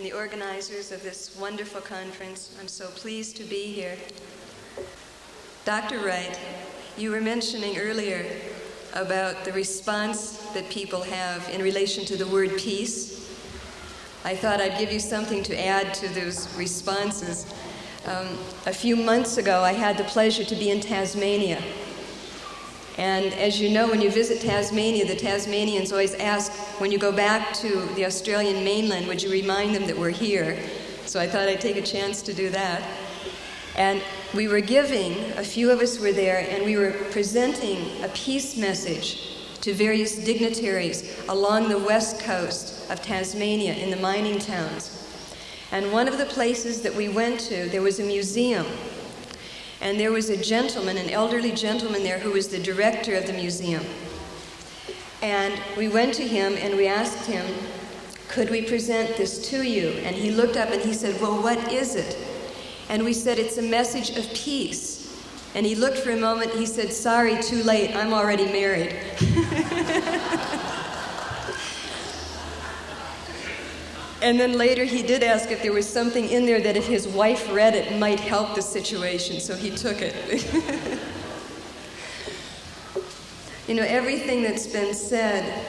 and the organizers of this wonderful conference. I'm so pleased to be here. Dr. Wright, you were mentioning earlier about the response that people have in relation to the word peace. I thought I'd give you something to add to those responses. A few months ago, I had the pleasure to be in Tasmania. And as you know, when you visit Tasmania, the Tasmanians always ask, when you go back to the Australian mainland, would you remind them that we're here? So I thought I'd take a chance to do that. And we were giving, a few of us were there, and we were presenting a peace message to various dignitaries along the west coast of Tasmania in the mining towns. And one of the places that we went to, there was a museum. And there was a gentleman, an elderly gentleman there, who was the director of the museum. And we went to him and we asked him, could we present this to you? And he looked up and he said, well, what is it? And we said, it's a message of peace. And he looked for a moment, he said, sorry, too late, I'm already married. And then later he did ask if there was something in there that if his wife read it might help the situation, so he took it. You know, everything that's been said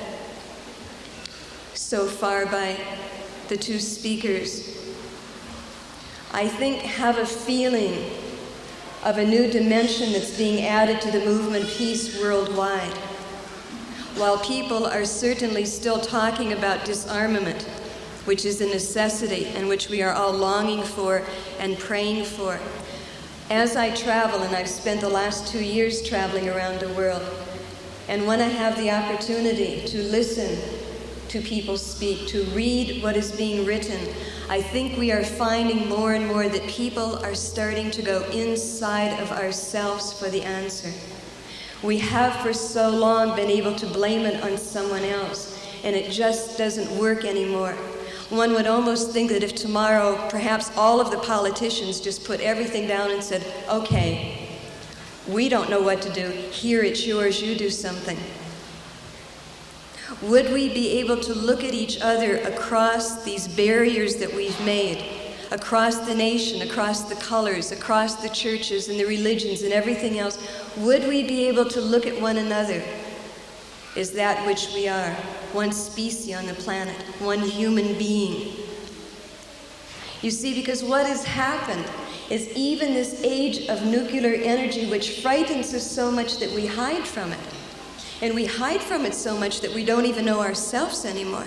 so far by the two speakers, I think have a feeling of a new dimension that's being added to the movement Peace Worldwide. While people are certainly still talking about disarmament, which is a necessity and which we are all longing for and praying for. As I travel, and I've spent the last 2 years traveling around the world, and when I have the opportunity to listen to people speak, to read what is being written, I think we are finding more and more that people are starting to go inside of ourselves for the answer. We have for so long been able to blame it on someone else, and it just doesn't work anymore. One would almost think that if tomorrow perhaps all of the politicians just put everything down and said, okay, we don't know what to do, here it's yours, you do something. Would we be able to look at each other across these barriers that we've made, across the nation, across the colors, across the churches and the religions and everything else? Would we be able to look at one another as that which we are, one species on the planet, one human being? You see, because what has happened is even this age of nuclear energy, which frightens us so much that we hide from it. And we hide from it so much that we don't even know ourselves anymore.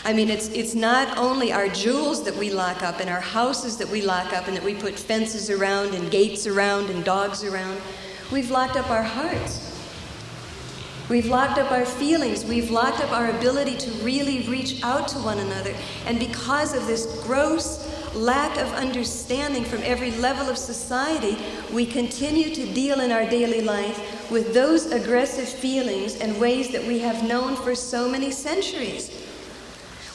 I mean, it's not only our jewels that we lock up and our houses that we lock up and that we put fences around and gates around and dogs around. We've locked up our hearts. We've locked up our feelings. We've locked up our ability to really reach out to one another. And because of this gross lack of understanding from every level of society, we continue to deal in our daily life with those aggressive feelings and ways that we have known for so many centuries.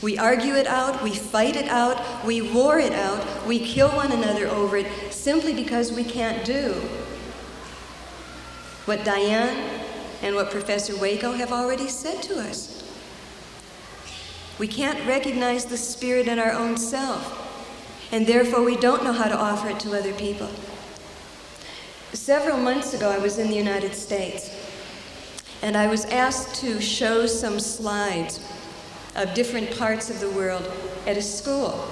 We argue it out, we fight it out, we war it out, we kill one another over it simply because we can't do what Diane and what Professor Waco have already said to us. We can't recognize the spirit in our own self, and therefore we don't know how to offer it to other people. Several months ago, I was in the United States, and I was asked to show some slides of different parts of the world at a school.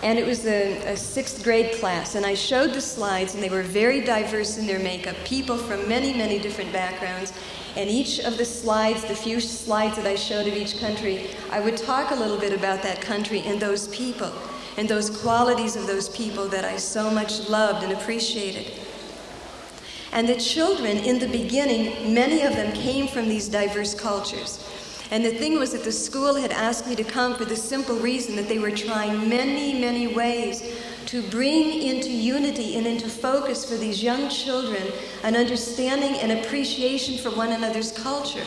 And it was a sixth grade class, and I showed the slides, and they were very diverse in their makeup, people from many, many different backgrounds. And each of the slides, the few slides that I showed of each country, I would talk a little bit about that country and those people, and those qualities of those people that I so much loved and appreciated. And the children, in the beginning, many of them came from these diverse cultures. And the thing was that the school had asked me to come for the simple reason that they were trying many, many ways to bring into unity and into focus for these young children an understanding and appreciation for one another's culture.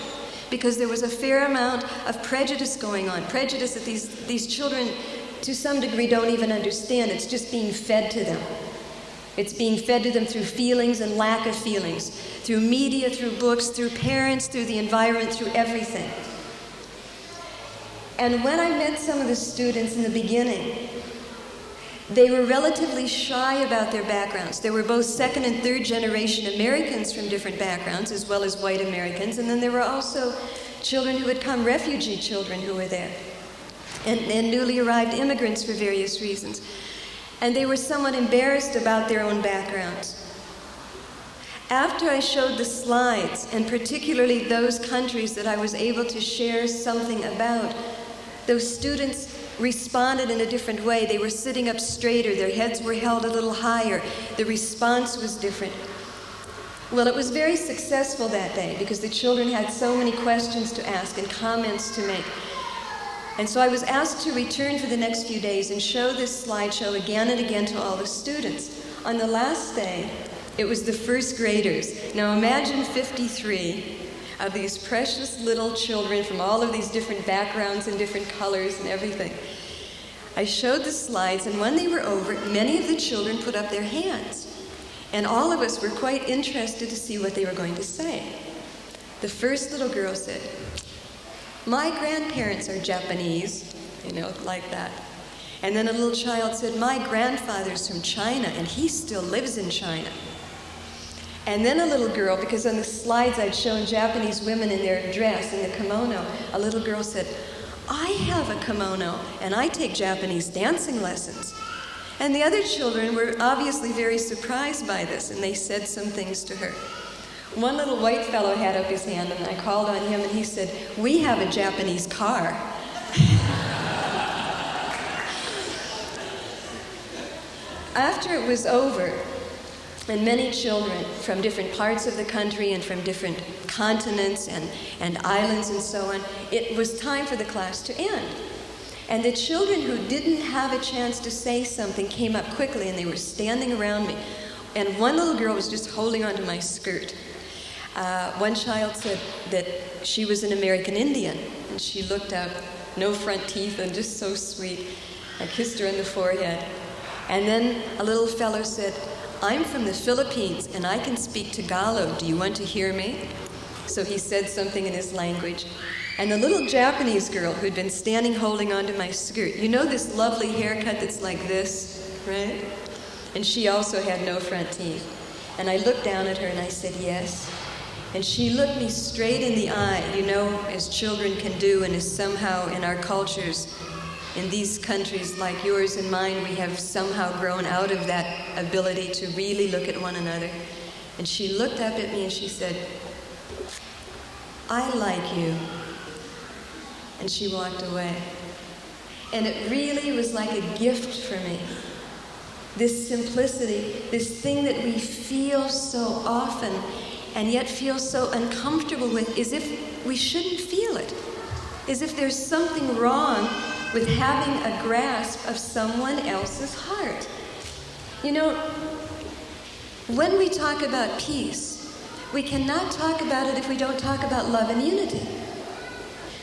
Because there was a fair amount of prejudice going on, prejudice that these children, to some degree, don't even understand. It's just being fed to them. It's being fed to them through feelings and lack of feelings, through media, through books, through parents, through the environment, through everything. And when I met some of the students in the beginning, they were relatively shy about their backgrounds. There were both second and third generation Americans from different backgrounds, as well as white Americans. And then there were also children who had come, refugee children who were there, and newly arrived immigrants for various reasons. And they were somewhat embarrassed about their own backgrounds. After I showed the slides, and particularly those countries that I was able to share something about, those students responded in a different way. They were sitting up straighter, their heads were held a little higher, the response was different. Well, it was very successful that day because the children had so many questions to ask and comments to make. And so I was asked to return for the next few days and show this slideshow again and again to all the students. On the last day, it was the first graders. Now imagine 53 of these precious little children from all of these different backgrounds and different colors and everything. I showed the slides, and when they were over, many of the children put up their hands. And all of us were quite interested to see what they were going to say. The first little girl said, "My grandparents are Japanese," like that. And then a little child said, "My grandfather's from China, and he still lives in China." And then a little girl, because on the slides I'd shown Japanese women in their dress, in the kimono, a little girl said, "I have a kimono, and I take Japanese dancing lessons." And the other children were obviously very surprised by this, and they said some things to her. One little white fellow had up his hand, and I called on him, and he said, "We have a Japanese car." After it was over, and many children from different parts of the country and from different continents and islands and so on, it was time for the class to end. And the children who didn't have a chance to say something came up quickly, and they were standing around me. And one little girl was just holding onto my skirt. One child said that she was an American Indian, and she looked up, no front teeth, and just so sweet. I kissed her on the forehead. And then a little fellow said, "I'm from the Philippines, and I can speak Tagalog. Do you want to hear me?" So he said something in his language. And the little Japanese girl who'd been standing holding onto my skirt, this lovely haircut that's like this, right? And she also had no front teeth. And I looked down at her and I said, "Yes." And she looked me straight in the eye, as children can do, and as somehow in our cultures, in these countries like yours and mine, we have somehow grown out of that ability to really look at one another. And she looked up at me and she said, "I like you." And she walked away. And it really was like a gift for me. This simplicity, this thing that we feel so often and yet feel so uncomfortable with, as if we shouldn't feel it. As if there's something wrong with having a grasp of someone else's heart. When we talk about peace, we cannot talk about it if we don't talk about love and unity.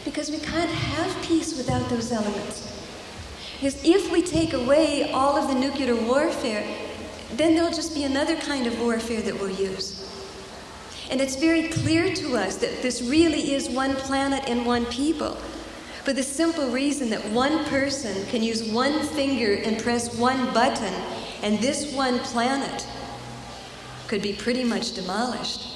Because we can't have peace without those elements. Because if we take away all of the nuclear warfare, then there'll just be another kind of warfare that we'll use. And it's very clear to us that this really is one planet and one people. For the simple reason that one person can use one finger and press one button, and this one planet could be pretty much demolished.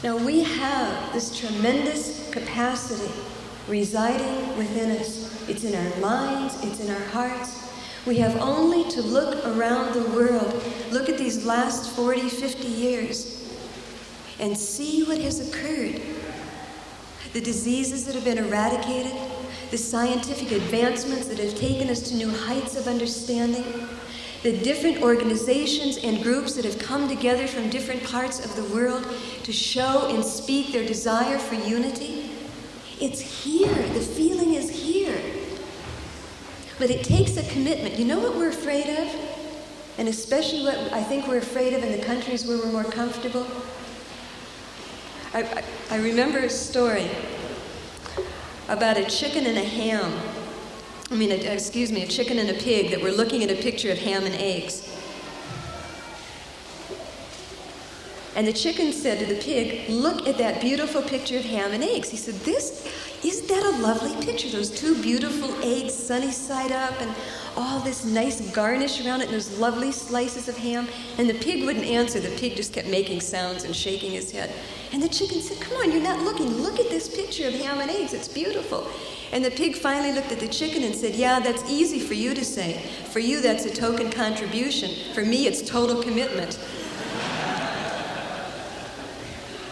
Now we have this tremendous capacity residing within us. It's in our minds, it's in our hearts. We have only to look around the world, look at these last 40, 50 years, and see what has occurred. The diseases that have been eradicated, the scientific advancements that have taken us to new heights of understanding, the different organizations and groups that have come together from different parts of the world to show and speak their desire for unity. It's here. The feeling is here. But it takes a commitment. You know what we're afraid of? And especially what I think we're afraid of in the countries where we're more comfortable? I remember a story about a chicken and a ham. A chicken and a pig that were looking at a picture of ham and eggs. And the chicken said to the pig, "Look at that beautiful picture of ham and eggs." He said, isn't that a lovely picture? Those two beautiful eggs sunny side up and all this nice garnish around it and those lovely slices of ham. And the pig wouldn't answer. The pig just kept making sounds and shaking his head. And the chicken said, "Come on, you're not looking. Look at this picture of ham and eggs. It's beautiful." And the pig finally looked at the chicken and said, "Yeah, that's easy for you to say. For you, that's a token contribution. For me, it's total commitment."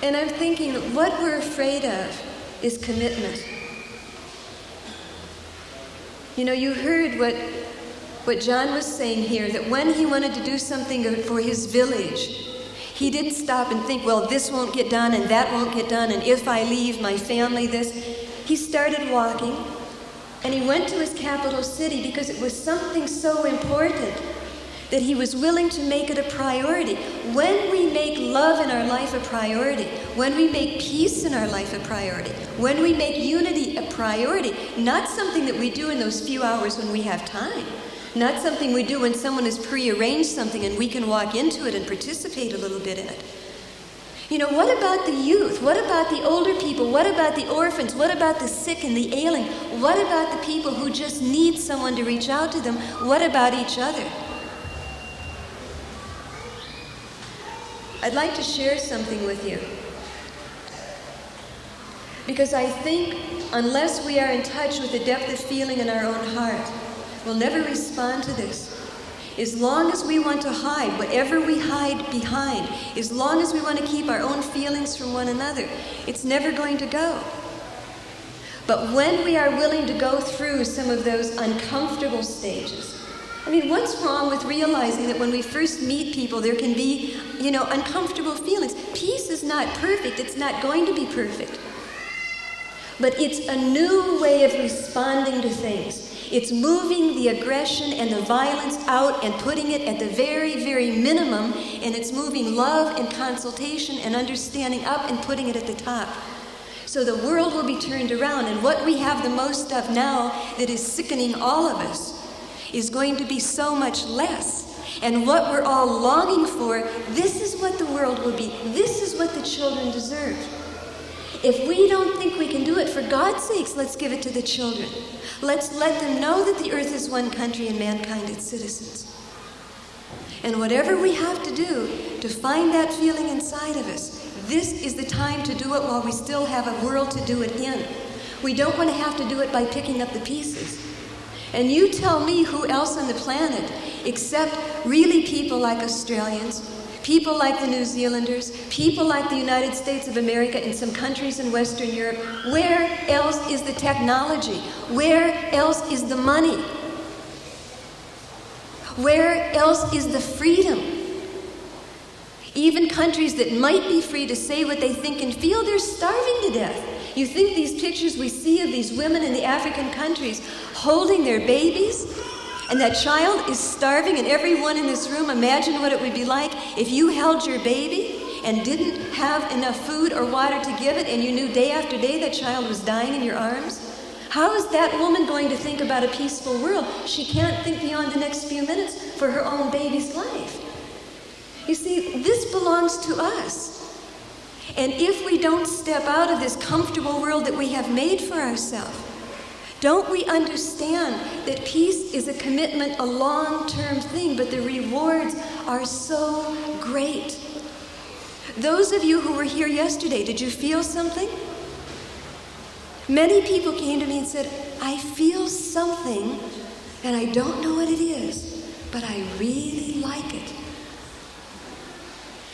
And I'm thinking, what we're afraid of is commitment. You know, you heard what John was saying here, that when he wanted to do something for his village, he didn't stop and think, well, this won't get done and that won't get done, and if I leave my family this. He started walking, and he went to his capital city because it was something so important that he was willing to make it a priority. When we make love in our life a priority, when we make peace in our life a priority, when we make unity a priority, not something that we do in those few hours when we have time, not something we do when someone has prearranged something and we can walk into it and participate a little bit in it. You know, what about the youth? What about the older people? What about the orphans? What about the sick and the ailing? What about the people who just need someone to reach out to them? What about each other? I'd like to share something with you. Because I think unless we are in touch with the depth of feeling in our own heart, we'll never respond to this. As long as we want to hide, whatever we hide behind, as long as we want to keep our own feelings from one another, it's never going to go. But when we are willing to go through some of those uncomfortable stages, I mean, what's wrong with realizing that when we first meet people, there can be, uncomfortable feelings? Peace is not perfect. It's not going to be perfect. But it's a new way of responding to things. It's moving the aggression and the violence out and putting it at the very, very minimum, and it's moving love and consultation and understanding up and putting it at the top. So the world will be turned around, and what we have the most of now that is sickening all of us is going to be so much less. And what we're all longing for, this is what the world will be. This is what the children deserve. If we don't think we can do it, for God's sakes, let's give it to the children. Let's let them know that the earth is one country and mankind its citizens. And whatever we have to do to find that feeling inside of us, this is the time to do it while we still have a world to do it in. We don't want to have to do it by picking up the pieces. And you tell me who else on the planet, except really people like Australians, people like the New Zealanders, people like the United States of America and some countries in Western Europe, where else is the technology? Where else is the money? Where else is the freedom? Even countries that might be free to say what they think and feel, they're starving to death. You think these pictures we see of these women in the African countries holding their babies, and that child is starving, and everyone in this room, imagine what it would be like if you held your baby and didn't have enough food or water to give it, and you knew day after day that child was dying in your arms. How is that woman going to think about a peaceful world? She can't think beyond the next few minutes for her own baby's life. You see, this belongs to us. And if we don't step out of this comfortable world that we have made for ourselves, don't we understand that peace is a commitment, a long-term thing, but the rewards are so great? Those of you who were here yesterday, did you feel something? Many people came to me and said, I feel something, and I don't know what it is, but I really like it.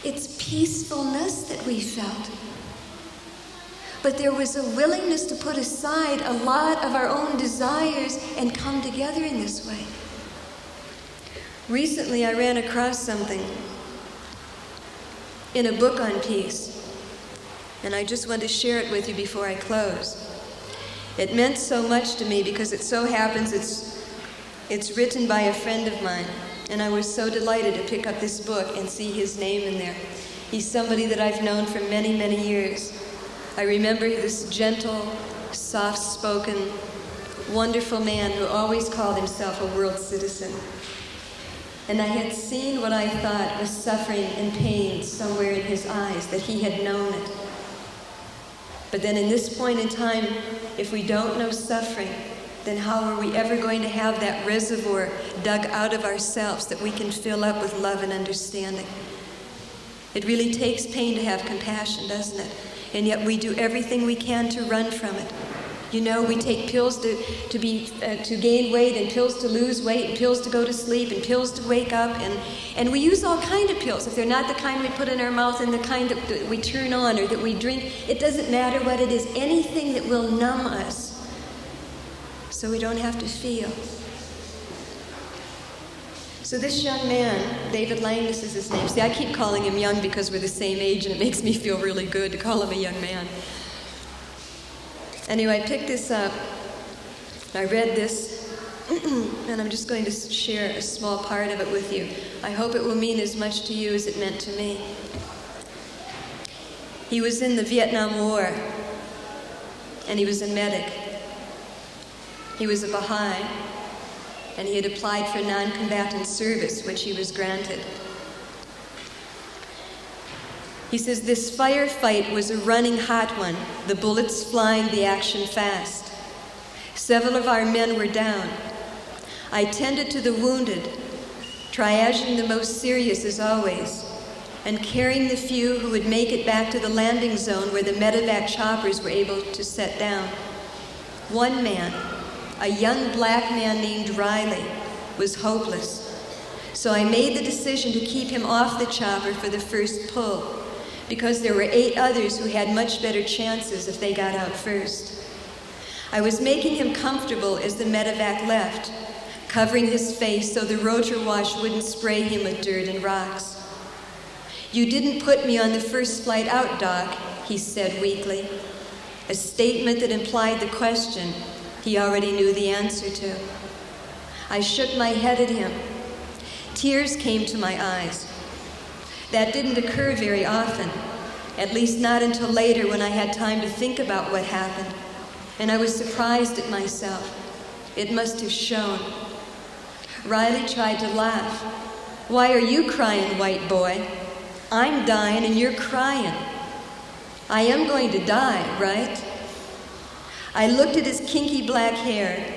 It's peacefulness that we felt. But there was a willingness to put aside a lot of our own desires and come together in this way. Recently, I ran across something in a book on peace, and I just want to share it with you before I close. It meant so much to me because it so happens it's written by a friend of mine, and I was so delighted to pick up this book and see his name in there. He's somebody that I've known for many, many years. I remember this gentle, soft-spoken, wonderful man who always called himself a world citizen. and I had seen what I thought was suffering and pain somewhere in his eyes, that he had known it. But then in this point in time, if we don't know suffering, then how are we ever going to have that reservoir dug out of ourselves that we can fill up with love and understanding? It really takes pain to have compassion, doesn't it? And yet we do everything we can to run from it. You know, we take pills to gain weight, and pills to lose weight, and pills to go to sleep, and pills to wake up, and we use all kinds of pills. If they're not the kind we put in our mouth and the kind that we turn on or that we drink, it doesn't matter what it is. Anything that will numb us so we don't have to feel. So this young man, David Langus is his name. See, I keep calling him young because we're the same age, and it makes me feel really good to call him a young man. Anyway, I picked this up, I read this, and I'm just going to share a small part of it with you. I hope it will mean as much to you as it meant to me. He was in the Vietnam War, and he was a medic. He was a Baha'i, and he had applied for non-combatant service, which he was granted. He says, this firefight was a running hot one, the bullets flying, the action fast. Several of our men were down. I tended to the wounded, triaging the most serious as always, and carrying the few who would make it back to the landing zone where the medevac choppers were able to set down. One man, a young black man named Riley, was hopeless. So I made the decision to keep him off the chopper for the first pull, because there were 8 others who had much better chances if they got out first. I was making him comfortable as the medevac left, covering his face so the rotor wash wouldn't spray him with dirt and rocks. You didn't put me on the first flight out, Doc, he said weakly, a statement that implied the question he already knew the answer to. I shook my head at him. Tears came to my eyes. That didn't occur very often, at least not until later when I had time to think about what happened, and I was surprised at myself. It must have shown. Riley tried to laugh. Why are you crying, white boy? I'm dying and you're crying. I am going to die, right? I looked at his kinky black hair,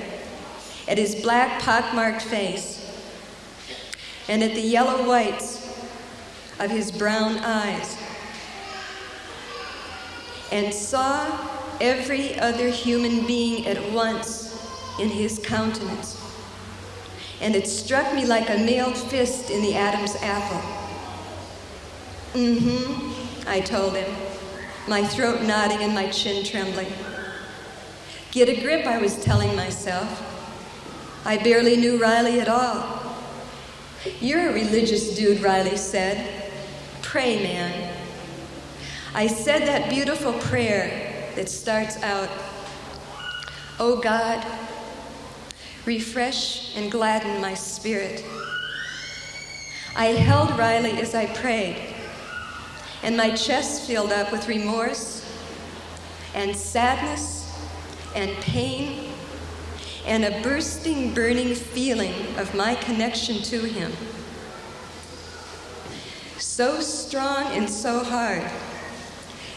at his black pockmarked face, and at the yellow whites of his brown eyes, and saw every other human being at once in his countenance. And it struck me like a mailed fist in the Adam's apple. I told him, my throat nodding and my chin trembling. Get a grip, I was telling myself. I barely knew Riley at all. You're a religious dude, Riley said. Pray, man. I said that beautiful prayer that starts out, Oh God, refresh and gladden my spirit. I held Riley as I prayed, and my chest filled up with remorse and sadness and pain and a bursting, burning feeling of my connection to him. So strong and so hard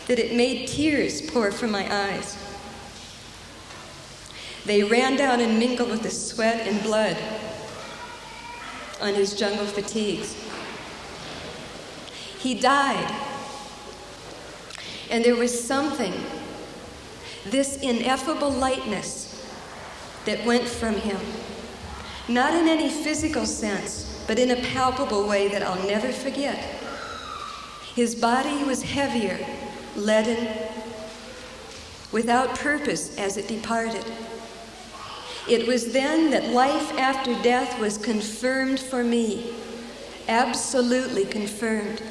that it made tears pour from my eyes. They ran down and mingled with the sweat and blood on his jungle fatigues. He died, and there was something, this ineffable lightness that went from him, not in any physical sense, but in a palpable way that I'll never forget. His body was heavier, leaden, without purpose as it departed. It was then that life after death was confirmed for me, absolutely confirmed.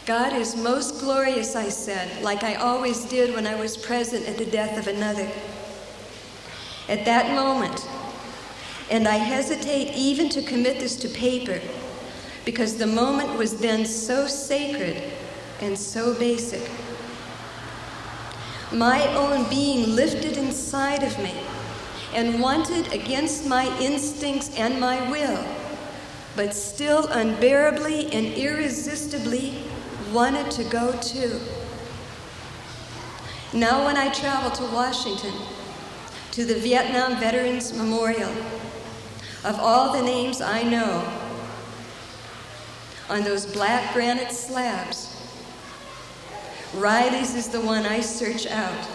God is most glorious, I said, like I always did when I was present at the death of another. At that moment, and I hesitate even to commit this to paper, because the moment was then so sacred and so basic. My own being lifted inside of me and wanted, against my instincts and my will, but still unbearably and irresistibly wanted to go too. Now when I travel to Washington, to the Vietnam Veterans Memorial, of all the names I know, on those black granite slabs, Riley's is the one I search out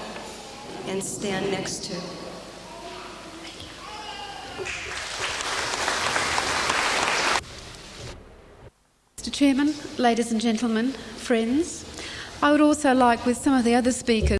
and stand next to. Mr. Chairman, ladies and gentlemen, friends, I would also like, with some of the other speakers,